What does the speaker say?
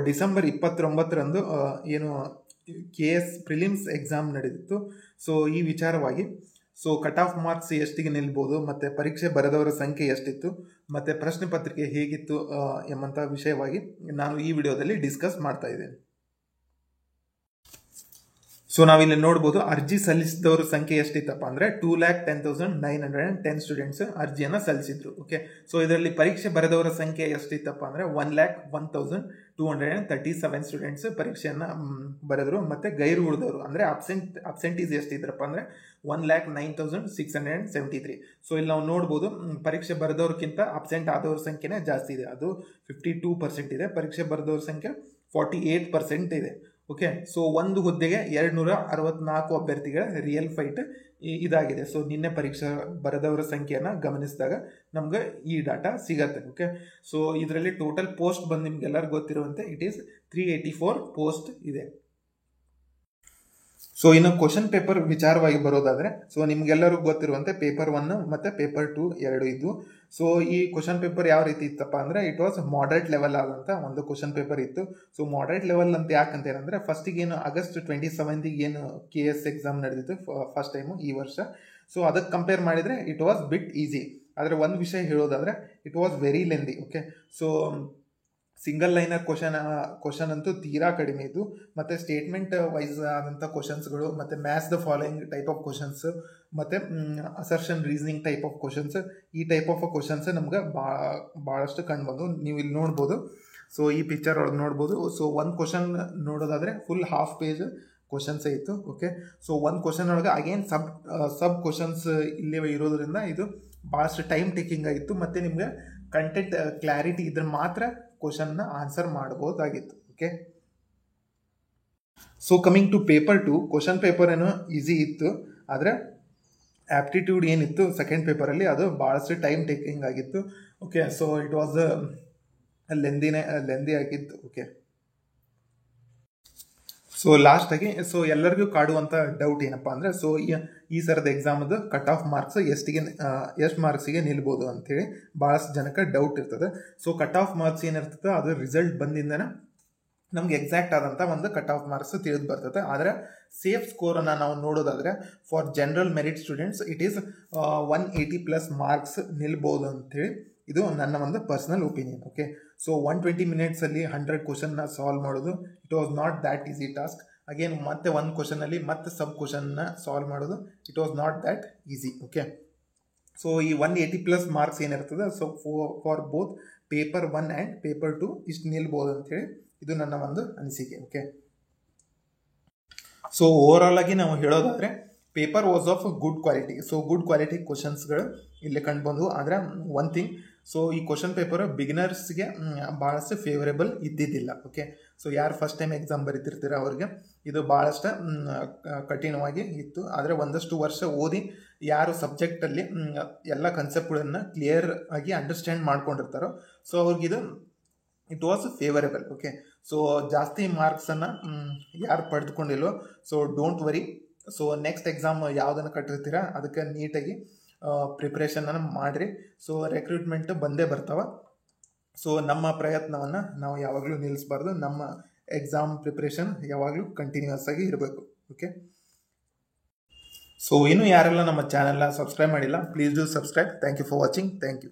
December 29ರಂದು ಏನು KS prelims exam ನಡೆದಿತ್ತು. So ಈ ವಿಚಾರವಾಗಿ ಕಟ್ ಆಫ್ ಮಾರ್ಕ್ಸ್ ಎಷ್ಟಿಗೆ ನಿಲ್ಬೋದು, ಮತ್ತು ಪರೀಕ್ಷೆ ಬರೆದವರ ಸಂಖ್ಯೆ ಎಷ್ಟಿತ್ತು, ಮತ್ತು ಪ್ರಶ್ನೆ ಪತ್ರಿಕೆ ಹೇಗಿತ್ತು ಎಂಬಂಥ ವಿಷಯವಾಗಿ ನಾನು ಈ ವಿಡಿಯೋದಲ್ಲಿ ಡಿಸ್ಕಸ್ ಮಾಡ್ತಾ ಇದ್ದೇನೆ. ಸೊ ನಾವಿಲ್ಲಿ ನೋಡ್ಬೋದು, ಅರ್ಜಿ ಸಲ್ಲಿಸಿದವರ ಸಂಖ್ಯೆ ಎಷ್ಟಿತ್ತಪ್ಪ ಅಂದರೆ 2,10,910 ಸ್ಟೂಡೆಂಟ್ಸ್ ಅರ್ಜಿಯನ್ನು ಸಲ್ಲಿಸಿದ್ರು. ಓಕೆ, ಸೊ ಇದರಲ್ಲಿ ಪರೀಕ್ಷೆ ಬರೆದವರ ಸಂಖ್ಯೆ ಎಷ್ಟಿತ್ತಪ್ಪ ಅಂದರೆ 1,01,237 ಸ್ಟೂಡೆಂಟ್ಸ್ ಪರೀಕ್ಷೆಯನ್ನು ಬರೆದರು. ಮತ್ತು ಗೈರು ಉಳಿದವರು ಅಂದರೆ ಅಬ್ಸೆಂಟೀಸ್ ಎಷ್ಟಿದ್ರಪ್ಪ ಅಂದರೆ 1,09,673. ಸೊ ಇಲ್ಲಿ ನಾವು ನೋಡ್ಬೋದು, ಪರೀಕ್ಷೆ ಬರೆದವ್ರಕ್ಕಿಂತ ಅಬ್ಸೆಂಟ್ ಆದವ್ರ ಸಂಖ್ಯೆನೇ ಜಾಸ್ತಿ ಇದೆ. ಅದು 52% ಇದೆ. ಪರೀಕ್ಷೆ ಬರೆದವ್ರ ಸಂಖ್ಯೆ 48% ಇದೆ. ಓಕೆ, ಸೊ ಒಂದು ಹುದ್ದೆಗೆ 264 ಅಭ್ಯರ್ಥಿಗಳ ರಿಯಲ್ ಫೈಟ್ ಇದಾಗಿದೆ. ಸೊ ನಿನ್ನೆ ಪರೀಕ್ಷೆ ಬರೆದವರ ಸಂಖ್ಯೆಯನ್ನು ಗಮನಿಸಿದಾಗ ನಮ್ಗೆ ಈ ಡಾಟಾ ಸಿಗತ್ತೆ. ಓಕೆ, ಸೊ ಇದರಲ್ಲಿ ಟೋಟಲ್ ಪೋಸ್ಟ್ ಬಂದು ನಿಮ್ಗೆಲ್ಲರಿಗೂ ಗೊತ್ತಿರುವಂತೆ ಇಟ್ ಈಸ್ 384 ಪೋಸ್ಟ್ ಇದೆ. ಸೊ ಇನ್ನು ಕ್ವಶನ್ ಪೇಪರ್ ವಿಚಾರವಾಗಿ ಬರೋದಾದ್ರೆ, ಸೊ ನಿಮ್ಗೆಲ್ಲರಿಗೂ ಗೊತ್ತಿರುವಂತೆ ಪೇಪರ್ 1 ಮತ್ತು ಪೇಪರ್ 2 ಎರಡು ಇದ್ವು. ಸೊ ಈ ಕ್ವಶನ್ ಪೇಪರ್ ಯಾವ ರೀತಿ ಇತ್ತಪ್ಪ ಅಂದರೆ ಇಟ್ ವಾಸ್ ಮಾಡರೇಟ್ ಲೆವೆಲ್ ಆದಂಥ ಒಂದು ಕ್ವಶನ್ ಪೇಪರ್ ಇತ್ತು. ಸೊ ಮಾಡರೇಟ್ ಲೆವೆಲ್ ಅಂತ ಯಾಕಂತ ಏನಂದರೆ, ಫಸ್ಟಿಗೆ ಏನು August 27 ಏನು KS ಎಕ್ಸಾಮ್ ನಡೆದಿತ್ತು ಫಸ್ಟ್ ಟೈಮು ಈ ವರ್ಷ. ಸೊ ಅದಕ್ಕೆ ಕಂಪೇರ್ ಮಾಡಿದರೆ ಇಟ್ ವಾಸ್ ಬಿಟ್ ಈಸಿ. ಆದರೆ ಒಂದು ವಿಷಯ ಹೇಳೋದಾದರೆ it was very lengthy. Okay, so single liner question ಅಂತೂ ತೀರಾ ಕಡಿಮೆ ಇದ್ದು, ಮತ್ತು ಸ್ಟೇಟ್ಮೆಂಟ್ ವೈಸ್ ಆದಂಥ ಕ್ವಶನ್ಸ್ಗಳು, ಮತ್ತು match the following type of questions, ಮತ್ತು assertion reasoning type of questions, ಈ ಟೈಪ್ ಆಫ್ ಕ್ವಶನ್ಸ್ ನಮ್ಗೆ ಭಾಳಷ್ಟು ಕಂಡು ಬಂದು ನೀವು ಇಲ್ಲಿ ನೋಡ್ಬೋದು. ಸೊ ಈ ಪಿಕ್ಚರ್ ಒಳಗೆ ನೋಡ್ಬೋದು. ಸೊ ಒಂದು ಕ್ವಶನ್ ನೋಡೋದಾದರೆ ಫುಲ್ ಹಾಫ್ ಪೇಜ್ ಕ್ವಶನ್ಸೇ ಇತ್ತು. ಓಕೆ, ಸೊ ಒಂದು ಕ್ವಶನ್ ಒಳಗೆ ಅಗೇನ್ ಸಬ್ ಕ್ವಶನ್ಸ್ ಇಲ್ಲೇ ಇರೋದ್ರಿಂದ ಇದು ಭಾಳಷ್ಟು ಟೈಮ್ ಟೇಕಿಂಗ್ ಆಗಿತ್ತು. ಮತ್ತು ನಿಮಗೆ ಕಂಟೆಂಟ್ ಕ್ಲಾರಿಟಿ ಇದ್ರೆ ಮಾತ್ರ ಕ್ವಶನ್ನ ಆನ್ಸರ್ ಮಾಡ್ಬೋದಾಗಿತ್ತು. Okay, so coming to paper 2, question paper ಏನೋ ಈಸಿ ಇತ್ತು, ಆದರೆ ಆಪ್ಟಿಟ್ಯೂಡ್ ಏನಿತ್ತು ಸೆಕೆಂಡ್ ಪೇಪರಲ್ಲಿ ಅದು ಭಾಳಷ್ಟು ಟೈಮ್ ಟೇಕಿಂಗ್ ಆಗಿತ್ತು. Okay, so it was lengthy ಆಗಿತ್ತು. ಓಕೆ, ಸೊ ಲಾಸ್ಟಾಗಿ ಸೊ ಎಲ್ಲರಿಗೂ ಕಾಡುವಂಥ ಡೌಟ್ ಏನಪ್ಪ ಅಂದರೆ, ಸೊ ಈ ಸರದ ಎಕ್ಸಾಮದು ಕಟ್ ಆಫ್ ಮಾರ್ಕ್ಸ್ ಎಷ್ಟು ಮಾರ್ಕ್ಸಿಗೆ ನಿಲ್ಬೋದು ಅಂಥೇಳಿ ಭಾಳಷ್ಟು ಜನಕ್ಕೆ ಡೌಟ್ ಇರ್ತದೆ. ಸೊ ಕಟ್ ಆಫ್ ಮಾರ್ಕ್ಸ್ ಏನಿರ್ತದೆ ಅದು ರಿಸಲ್ಟ್ ಬಂದಿಂದನೇ ನಮ್ಗೆ ಎಕ್ಸಾಕ್ಟ್ ಆದಂಥ ಒಂದು ಕಟ್ ಆಫ್ ಮಾರ್ಕ್ಸ್ ತಿಳಿದು ಬರ್ತದೆ. ಆದರೆ ಸೇಫ್ ಸ್ಕೋರನ್ನು ನಾವು ನೋಡೋದಾದರೆ for general merit students it is 180+ marks ನಿಲ್ಬೋದು ಅಂಥೇಳಿ ಇದು ನನ್ನ ಒಂದು ಪರ್ಸನಲ್ ಒಪಿನಿಯನ್. ಓಕೆ, ಸೊ 120 ಮಿನಿಟ್ಸಲ್ಲಿ 100 ಕ್ವಶನ್ನ ಸಾಲ್ವ್ ಮಾಡೋದು it was not that easy task. Again ಮತ್ತೆ ಒಂದು ಕ್ವಶನಲ್ಲಿ ಮತ್ತೆ ಸಬ್ ಕ್ವಶನ್ನ ಸಾಲ್ವ್ ಮಾಡೋದು it was not that easy. Okay, so ಈ 180+ ಮಾರ್ಕ್ಸ್ ಏನಿರ್ತದೆ, so for both paper 1 and paper 2 ಇಷ್ಟು ನಿಲ್ಬೋದು ಅಂಥೇಳಿ ಇದು ನನ್ನ ಒಂದು ಅನಿಸಿಕೆ. ಓಕೆ, ಸೊ ಓವರಾಲ್ ಆಗಿ ನಾವು ಹೇಳೋದಾದರೆ paper was of good quality. So good quality ಕ್ವಶನ್ಸ್ಗಳು ಇಲ್ಲಿ ಕಂಡು ಬಂದವು. ಆದರೆ ಒನ್ ಥಿಂಗ್, ಸೊ ಈ ಕ್ವಶನ್ ಪೇಪರ್ ಬಿಗಿನರ್ಸ್ಗೆ ಭಾಳಷ್ಟು ಫೇವರೇಬಲ್ ಇದ್ದಿದ್ದಿಲ್ಲ. ಓಕೆ, ಸೊ ಯಾರು ಫಸ್ಟ್ ಟೈಮ್ ಎಕ್ಸಾಮ್ ಬರೀತಿರ್ತೀರ ಅವ್ರಿಗೆ ಇದು ಭಾಳಷ್ಟು ಕಠಿಣವಾಗಿ ಇತ್ತು. ಆದರೆ ಒಂದಷ್ಟು ವರ್ಷ ಓದಿ ಯಾರು ಸಬ್ಜೆಕ್ಟಲ್ಲಿ ಎಲ್ಲ ಕನ್ಸೆಪ್ಟ್ಗಳನ್ನು ಕ್ಲಿಯರ್ ಆಗಿ ಅಂಡರ್ಸ್ಟ್ಯಾಂಡ್ ಮಾಡ್ಕೊಂಡಿರ್ತಾರೋ ಸೊ ಅವ್ರಿಗಿದು it was favourable. Okay, so ಜಾಸ್ತಿ ಮಾರ್ಕ್ಸನ್ನು ಯಾರು ಪಡೆದುಕೊಂಡಿಲ್ಲೋ so don't worry. So next exam ಯಾವುದನ್ನು ಕಟ್ಟಿರ್ತೀರ ಅದಕ್ಕೆ ನೀಟಾಗಿ ಪ್ರಿಪ್ರೇಷನನ್ನು ಮಾಡಿರಿ. ಸೊ ರೆಕ್ರೂಟ್ಮೆಂಟ್ ಬಂದೇ ಬರ್ತಾವೆ. ಸೊ ನಮ್ಮ ಪ್ರಯತ್ನವನ್ನು ನಾವು ಯಾವಾಗಲೂ ನಿಲ್ಲಿಸಬಾರ್ದು. ನಮ್ಮ ಎಕ್ಸಾಮ್ ಪ್ರಿಪ್ರೇಷನ್ ಯಾವಾಗಲೂ ಕಂಟಿನ್ಯೂಸ್ ಆಗಿ ಇರಬೇಕು. ಓಕೆ, ಸೊ ಇನ್ನೂ ಯಾರೆಲ್ಲ ನಮ್ಮ ಚಾನೆಲ್ನ ಸಬ್ಸ್ಕ್ರೈಬ್ ಮಾಡಿಲ್ಲ please do subscribe. Thank you for watching. Thank you.